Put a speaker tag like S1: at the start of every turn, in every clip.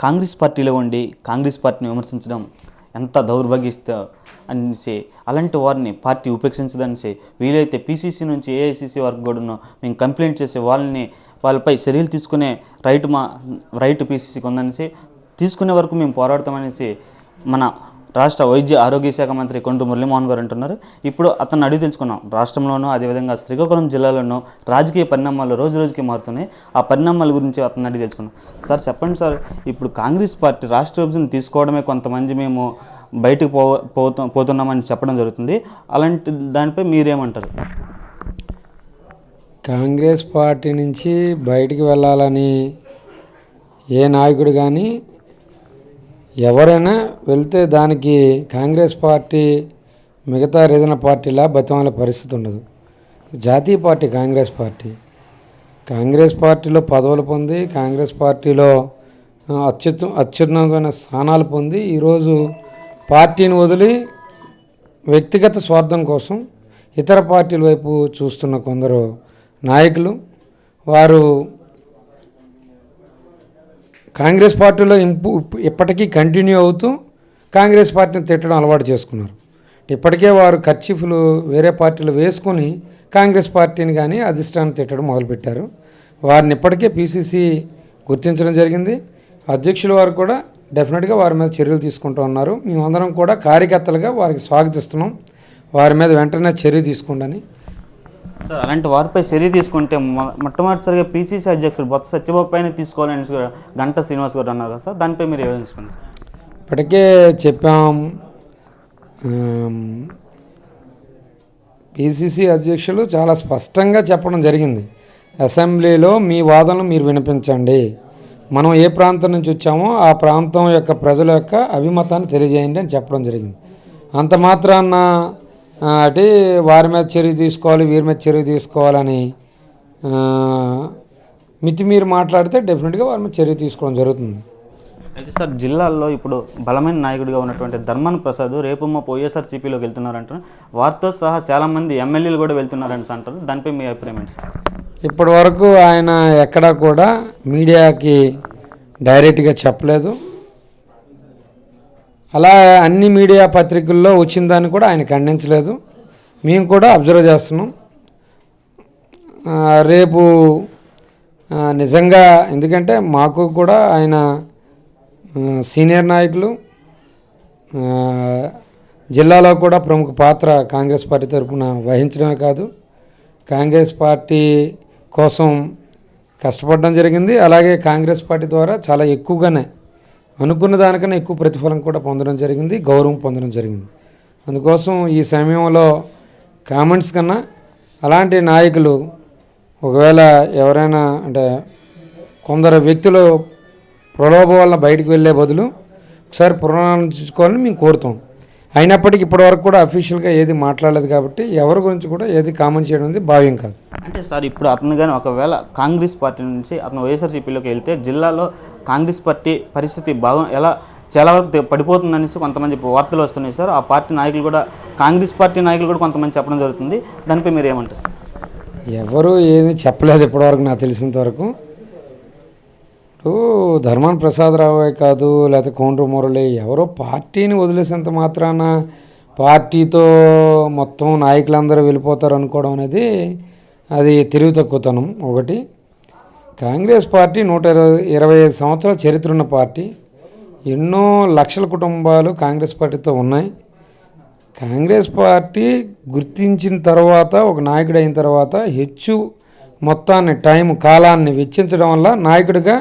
S1: కాంగ్రెస్ పార్టీలో ఉండి కాంగ్రెస్ పార్టీని విమర్శించడం ఎంత దౌర్భాగ్యస్తో అనేసి అలాంటి వారిని పార్టీ ఉపేక్షించదనేసి వీలైతే పీసీసీ నుంచి ఏఐసీసీ వరకు కూడా మేము కంప్లైంట్ చేసే వాళ్ళపై చర్యలు తీసుకునే రైట్ పీసీసీకి ఉందనేసి తీసుకునే వరకు మేము పోరాడతామనేసి మన రాష్ట్ర వైద్య ఆరోగ్య శాఖ మంత్రి కొండ్రు మురళీమోహన్ గారు అంటున్నారు. ఇప్పుడు అతను అడిగి తెలుసుకున్నాం. రాష్ట్రంలోనూ అదేవిధంగా శ్రీకాకుళం జిల్లాలోనూ రాజకీయ పరిణామాలు రోజు రోజుకి మారుతున్నాయి. ఆ పరిణామాల గురించి అతను అడిగి తెలుసుకున్నాం. సార్ చెప్పండి సార్, ఇప్పుడు కాంగ్రెస్ పార్టీ రాష్ట్ర విభజన తీసుకోవడమే కొంతమంది మేము బయటకు పోతున్నామని చెప్పడం జరుగుతుంది. అలాంటి దానిపై మీరేమంటారు?
S2: కాంగ్రెస్ పార్టీ నుంచి బయటికి వెళ్ళాలని ఏ నాయకుడు కానీ ఎవరైనా వెళ్తే దానికి కాంగ్రెస్ పార్టీ మిగతా రీజనల్ పార్టీలా బతిమాలే పరిస్థితి ఉండదు. జాతీయ పార్టీ కాంగ్రెస్ పార్టీలో పదవులు పొంది కాంగ్రెస్ పార్టీలో అత్యున్నతమైన స్థానాలు పొంది ఈరోజు పార్టీని వదిలి వ్యక్తిగత స్వార్థం కోసం ఇతర పార్టీల వైపు చూస్తున్న కొందరు నాయకులు వారు కాంగ్రెస్ పార్టీలో ఇప్పటికీ కంటిన్యూ అవుతూ కాంగ్రెస్ పార్టీని తిట్టడం అలవాటు చేసుకున్నారు. ఇప్పటికే వారు కర్చీఫ్లు వేరే పార్టీలు వేసుకొని కాంగ్రెస్ పార్టీని కానీ అధిష్టానం తిట్టడం మొదలుపెట్టారు. వారిని ఇప్పటికే పీసీసీ గుర్తించడం జరిగింది. అధ్యక్షుల వారు కూడా డెఫినెట్గా వారి మీద చర్యలు తీసుకుంటూ ఉన్నారు. మేమందరం కూడా కార్యకర్తలుగా వారికి స్వాగతిస్తున్నాం. వారి మీద వెంటనే చర్య తీసుకోండి.
S1: సార్, అలాంటి వారిపై చర్య తీసుకుంటే మొట్టమొదటిసారిగా పీసీసీ అధ్యక్షుడు బొత్స సత్యబాబు పైన తీసుకోవాలని గంటా శ్రీనివాస్ గారు అన్నారు కదా సార్, దానిపై మీరు ఏమైనా తీసుకున్నారు?
S2: ఇప్పటికే చెప్పాం. పీసీసీ అధ్యక్షులు చాలా స్పష్టంగా చెప్పడం జరిగింది. అసెంబ్లీలో మీ వాదనలు మీరు వినిపించండి, మనం ఏ ప్రాంతం నుంచి వచ్చామో ఆ ప్రాంతం యొక్క ప్రజల యొక్క అభిమతాన్ని తెలియజేయండి అని చెప్పడం జరిగింది. అంత మాత్రాన అంటే వారి మీద చర్య తీసుకోవాలి వీరి మీద చర్య తీసుకోవాలని మీరు మాట్లాడితే డెఫినెట్గా వారి మీద చర్య తీసుకోవడం జరుగుతుంది.
S1: అయితే సార్, జిల్లాల్లో ఇప్పుడు బలమైన నాయకుడిగా ఉన్నటువంటి ధర్మాన ప్రసాద్ రేపు మా వైఎస్ఆర్సీపీలోకి వెళ్తున్నారంటారు. వారితో సహా చాలామంది ఎమ్మెల్యేలు కూడా వెళ్తున్నారని అంటారు. దానిపై మీ అభిప్రాయం ఏంటి సార్?
S2: ఇప్పటి వరకు ఆయన ఎక్కడా కూడా మీడియాకి డైరెక్ట్గా చెప్పలేదు. అలా అన్ని మీడియా పత్రికల్లో వచ్చిన దాన్ని కూడా ఆయన ఖండించలేదు. మేము కూడా అబ్జర్వ్ చేస్తున్నాం. రేపు నిజంగా ఎందుకంటే మాకు కూడా ఆయన సీనియర్ నాయకులు, జిల్లాలో కూడా ప్రముఖ పాత్ర కాంగ్రెస్ పార్టీ తరఫున వహించడమే కాదు, కాంగ్రెస్ పార్టీ కోసం కష్టపడడం జరిగింది. అలాగే కాంగ్రెస్ పార్టీ ద్వారా చాలా ఎక్కువగానే అనుకున్న దానికన్నా ఎక్కువ ప్రతిఫలం కూడా పొందడం జరిగింది, గౌరవం పొందడం జరిగింది. అందుకోసం ఈ సమయంలో కామెంట్స్ కన్నా అలాంటి నాయకులు ఒకవేళ ఎవరైనా అంటే కొందరు వ్యక్తులు ప్రలోభం వల్ల బయటకు వెళ్ళే బదులు ఒకసారి పునరాలోచించుకోవాలని మేము కోరుతాం. అయినప్పటికీ ఇప్పటివరకు కూడా అఫీషియల్గా ఏది మాట్లాడలేదు కాబట్టి ఎవరి గురించి కూడా ఏది కామెంట్ చేయడం అనేది భావ్యం కాదు.
S1: అంటే సార్, ఇప్పుడు అతను కానీ ఒకవేళ కాంగ్రెస్ పార్టీ నుంచి అతను వైఎస్ఆర్సీపీలోకి వెళ్తే జిల్లాలో కాంగ్రెస్ పార్టీ పరిస్థితి చాలా వరకు పడిపోతుందనేసి కొంతమంది వార్తలు వస్తున్నాయి సార్. ఆ పార్టీ నాయకులు కూడా కాంగ్రెస్ పార్టీ నాయకులు కూడా కొంతమంది చెప్పడం జరుగుతుంది. దానిపై మీరు ఏమంటారు సార్?
S2: ఎవరు ఏమీ చెప్పలేదు ఇప్పటివరకు నాకు తెలిసినంత వరకు. ధర్మాన ప్రసాదరావే కాదు లేకపోతే కొండ్రు మురళి ఎవరో పార్టీని వదిలేసేంత మాత్రాన పార్టీతో మొత్తం నాయకులందరూ వెళ్ళిపోతారు అనుకోవడం అనేది అది తెలివి తక్కువతనం. ఒకటి, కాంగ్రెస్ పార్టీ 125 సంవత్సరాల చరిత్ర ఉన్న పార్టీ. ఎన్నో లక్షల కుటుంబాలు కాంగ్రెస్ పార్టీతో ఉన్నాయి. కాంగ్రెస్ పార్టీ గుర్తించిన తర్వాత ఒక నాయకుడు అయిన తర్వాత హెచ్చు మొత్తాన్ని కాలాన్ని వెచ్చించడం వల్ల నాయకుడిగా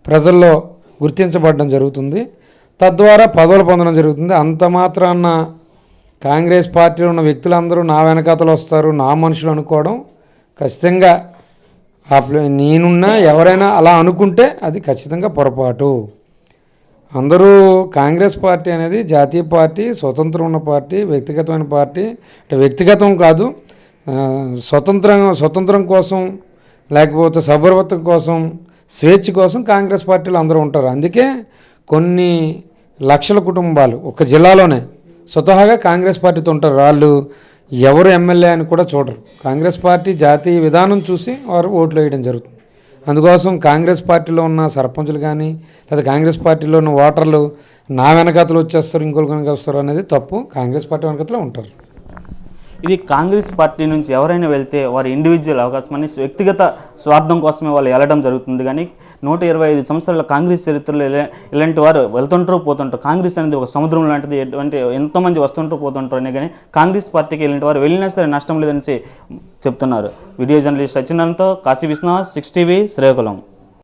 S2: ప్రజల్లో గుర్తించబడడం జరుగుతుంది. తద్వారా పదవులు పొందడం జరుగుతుంది. అంత మాత్రాన కాంగ్రెస్ పార్టీలో ఉన్న వ్యక్తులందరూ నా వెనకాతలు వస్తారు, నా మనుషులు అనుకోవడం ఖచ్చితంగా నేనున్నా ఎవరైనా అలా అనుకుంటే అది ఖచ్చితంగా పొరపాటు. అందరూ కాంగ్రెస్ పార్టీ అనేది జాతీయ పార్టీ, స్వతంత్రం ఉన్న పార్టీ, వ్యక్తిగతమైన పార్టీ. అంటే వ్యక్తిగతం కాదు, స్వతంత్రం కోసం లేకపోతే సౌభ్రవత్వం కోసం, స్వేచ్ఛ కోసం కాంగ్రెస్ పార్టీలో అందరూ ఉంటారు. అందుకే కొన్ని లక్షల కుటుంబాలు ఒక జిల్లాలోనే స్వతహాగా కాంగ్రెస్ పార్టీతో ఉంటారు. వాళ్ళు ఎవరు ఎమ్మెల్యే అని కూడా చూడరు. కాంగ్రెస్ పార్టీ జాతీయ విధానం చూసి వారు ఓట్లు వేయడం జరుగుతుంది. అందుకోసం కాంగ్రెస్ పార్టీలో ఉన్న సర్పంచులు కానీ లేదా కాంగ్రెస్ పార్టీలో ఉన్న ఓటర్లు నా వెనకతలు వచ్చేస్తారు ఇంకొకరు వెనక వస్తారు అనేది తప్పు. కాంగ్రెస్ పార్టీ వెనకతలో ఉంటారు.
S1: ఇది కాంగ్రెస్ పార్టీ నుంచి ఎవరైనా వెళ్తే వారి ఇండివిజువల్ అవకాశం అని వ్యక్తిగత స్వార్థం కోసమే వాళ్ళు వెళ్ళడం జరుగుతుంది. కానీ 125 సంవత్సరాల కాంగ్రెస్ చరిత్రలో ఇలాంటి వారు వెళ్తుంటారు పోతుంటారు. కాంగ్రెస్ అనేది ఒక సముద్రం లాంటిది. ఎటువంటి ఎంతోమంది వస్తుంటారు పోతుంటారు అనే కానీ కాంగ్రెస్ పార్టీకి వెళ్ళిన వారు వెళ్ళినా సరే నష్టం లేదని చెప్తున్నారు. వీడియో జర్నలిస్ట్ సత్యనారాయణతో కాశీ విశ్వనాథ్, 6 టీవీ, శ్రీకాకుళం.